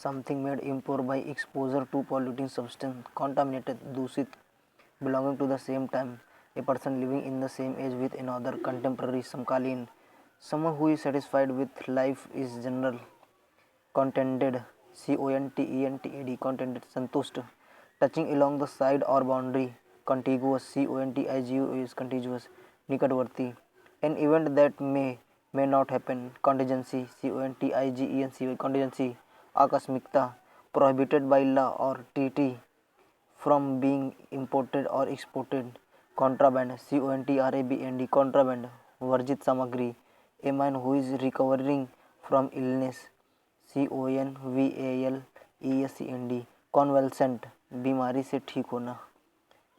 something made impure by exposure to polluting substance, contaminated, दूषित, belonging to the same time, a person living in the same age with another contemporary, समकालीन, someone who is satisfied with life is general, contented, contented, contented, संतुष्ट, touching along the side or boundary, contiguous, contiguous, contiguous, निकटवर्ती, an event that may not happen, contingency, contingency, आकस्मिकता, prohibited by law or treaty from being imported or exported, contraband, contraband, वर्जित सामग्री, a man who is recovering from illness, convalescent, convalescent, बीमारी से ठीक होना,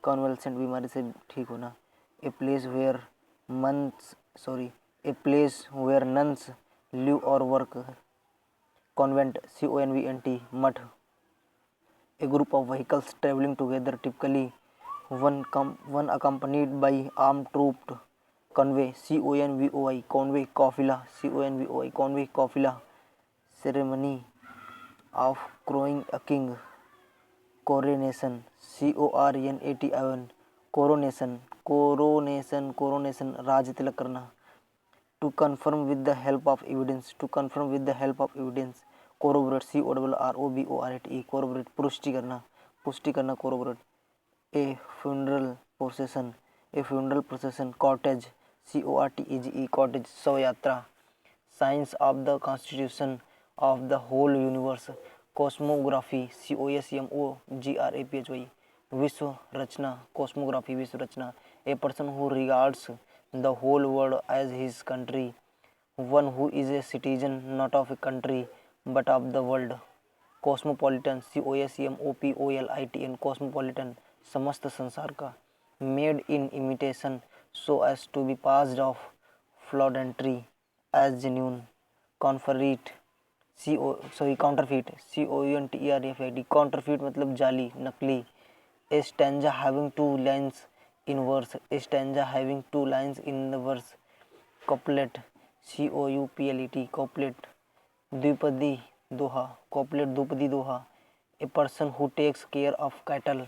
convalescent, बीमारी से ठीक होना, a place where nuns live or work, convent, convent, मठ, a group of vehicles traveling together, typically one accompanied by armed troops, convoy, convoy, convoy, काफिला, ceremony of crowning a king, coronation, coronation, Raj Tilak करना, to confirm with the help of evidence, corroborate, corroborate, पुष्टि करना, corroborate, a funeral procession, cortege, cottage, शव यात्रा, science of the constitution of the whole universe, cosmography, विश्व रचना, cosmography, विश्व रचना, a person who regards the whole world as his country, one who is a citizen not of a country but of the world, cosmopolitan, cosmopolitan, समस्त संसार का, made in imitation so as to be passed off fraudulently as genuine, counterfeit, counterfeit मतलब जाली, नकली, a stanza having two lines in verse, in the verse, couplet, couplet, द्विपदी Doha, couplet, द्विपदी Doha, a person who takes care of cattle,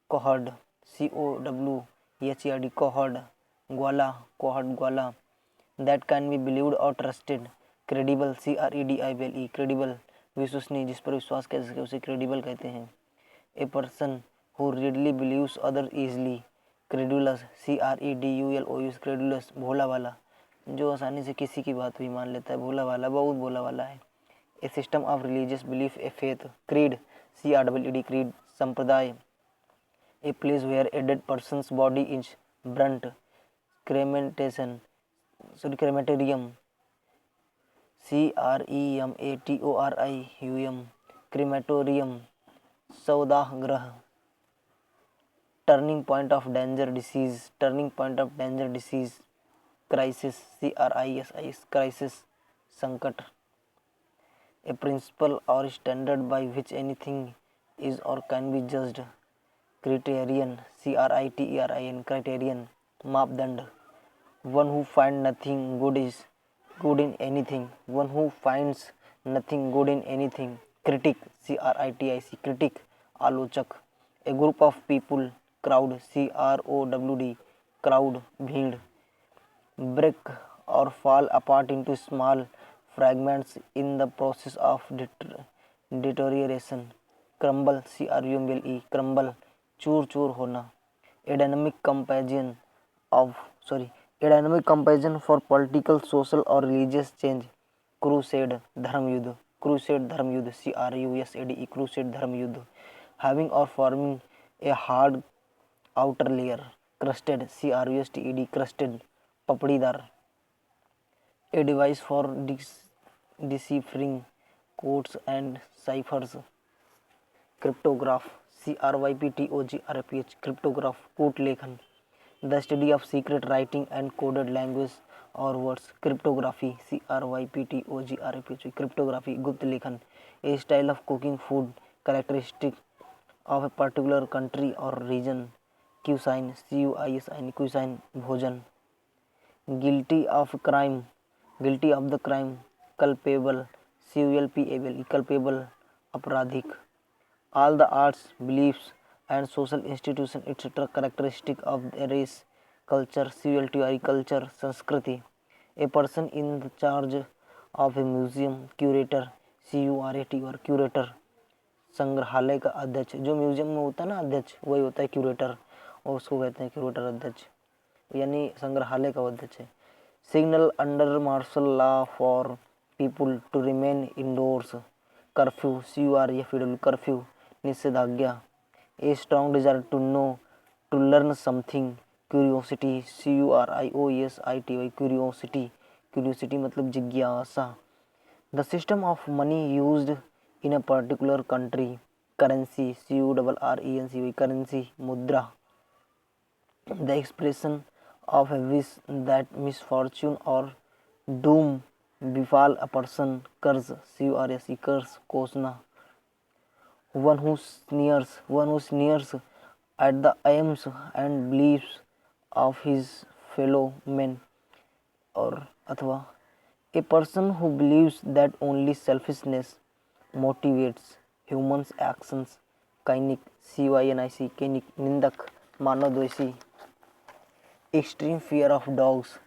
coherd, coherd, Gwala, Gwala, that can be believed or trusted, credible, credible, विश्वसनीय, जिस पर विश्वास कर सके उसे credible कहते हैं, a person who readily believes others easily, credulous, credulous, भोला वाला, जो आसानी से किसी की बात भी मान लेता है, भोला वाला, बहुत भोला वाला है, a system of religious belief, a faith, creed, creed, संप्रदाय, a place where a dead person's body is burnt, crematorium, crematorium, सौदाग्रह, turning point of danger, disease, crisis, crisis, संकट, a principle or standard by which anything is or can be judged, criterion, criterion, मापदंड, one who finds nothing good in anything, critic, critic, आलोचक, a group of people, crowd, crowd, भीड़, break or fall apart into small fragments in the process of deterioration, crumble, crumble, चूर चूर होना, a dynamic comparison for political, social or religious change, crusade, धर्मयुद्ध, crusade, crusade, धर्मयुद्ध, having or forming a hard outer layer, crusted, crusted, पपड़ीदार, a device for deciphering codes and ciphers, cryptograph, cryptograph, कूट लेखन, the study of secret writing and coded language or words, cryptography, cryptography, गुप्त लेखन, a style of cooking food characteristic of a particular country or region, cuisine, cuisine, भोजन, guilty of the crime, culpable, culpable, आपराधिक। All the arts, beliefs and social institutions etc. characteristic of a race, culture, civility, culture, संस्कृति। A person in the charge of a museum, curator, CURATOR, curator। संग्रहालय का अध्यक्ष, जो museum में होता है ना अध्यक्ष, वही होता है क्यूरेटर, और उसको कहते हैं क्यूरेटर अध्यक्ष, यानी संग्रहालय का अध्यक्ष है। Signal under martial law for people to remain indoors, curfew, CURFW, curfew, निषेधाज्ञा। A strong desire to know, to learn something, curiosity, CURIOSITY, curiosity, curiosity मतलब जिज्ञासा। The system of money used in a particular country, currency, CURRENCY, currency, mudra। The expression of a wish that misfortune or doom befall a person, curse, CURSE, curse, कोसना। One who sneers at the aims and beliefs of his fellow men, और अथवा a person who believes that only selfishness motivates humans actions, cynic, CYNIC, cynic, निंदक, मानवद्वेषी। Extreme fear of dogs,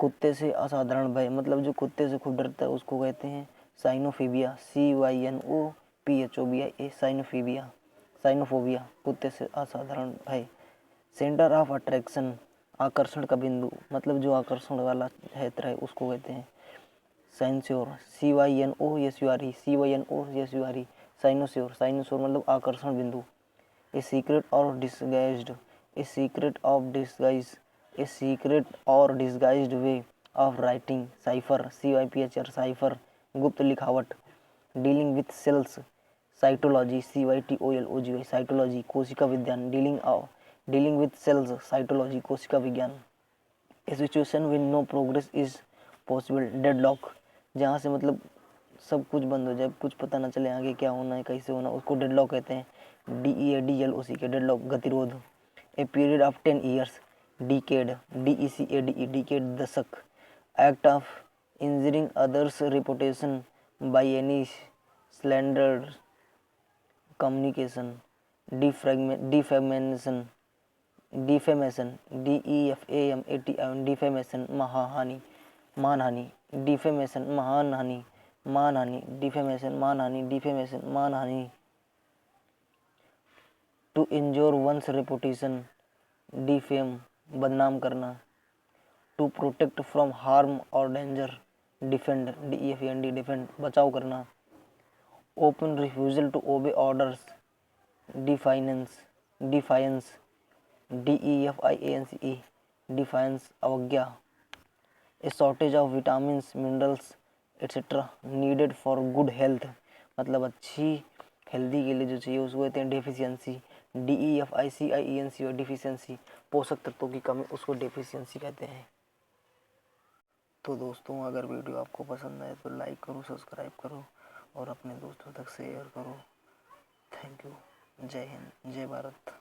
कुत्ते से असाधारण भय, मतलब जो कुत्ते से खूब डरता है उसको कहते हैं साइनोफोबिया, CYNOPHOBIA, साइनोफोबिया, साइनोफोबिया, कुत्ते से असाधारण भय। सेंटर ऑफ अट्रैक्शन, आकर्षण का बिंदु, मतलब जो आकर्षण वाला क्षेत्र है उसको कहते हैं साइनस्योर, CYNOSURE, CYNOSURE, साइनोस्योर, साइनोस्योर मतलब आकर्षण बिंदु। A secret or disguised, a secret of disguise, a secret or disguised way of writing, cipher, CYPHR, cipher, गुप्त लिखावट। Dealing with cells, cytology, CYTOLOGY, cytology, कोशिका विज्ञान। डीलिंग विथ सेल्स, साइटोलॉजी, कोशिका विज्ञान। A situation with no progress is possible, deadlock, जहाँ से मतलब सब कुछ बंद हो जाए, कुछ पता ना चले आगे क्या होना है, कैसे होना, उसको डेडलॉक कहते हैं। DEADLOC के डेडलॉक, गतिरोध। A period of 10 years, decade, DECADE, decade, दशक। Act of injuring others reputation by any slander communication, defamation, defamation, DEFAMATION, defamation, महाहानि, मानहानि, डिफेमेशन, महानहानि, मानहानि, डिफेमेशन, मानहानि, डिफेमेशन, मानहानि। To injure one's reputation, defame, बदनाम करना। To protect from harm or danger, defend, DEFEND, defend, बचाव करना। Open refusal to obey orders, defiance, defiance, DEFIANCE, defiance, अवज्ञा। A shortage of vitamins, minerals etcetera needed for good health, मतलब अच्छी healthy के लिए जो चाहिए उसको कहते हैं डेफिशिएंसी, DEFICIENC, डिफिशियंसी, पोषक तत्वों की कमी, उसको डेफिशिएंसी कहते हैं। तो दोस्तों अगर वीडियो आपको पसंद आए तो लाइक करो, सब्सक्राइब करो और अपने दोस्तों तक शेयर करो। Thank you. जय हिंद, जय भारत।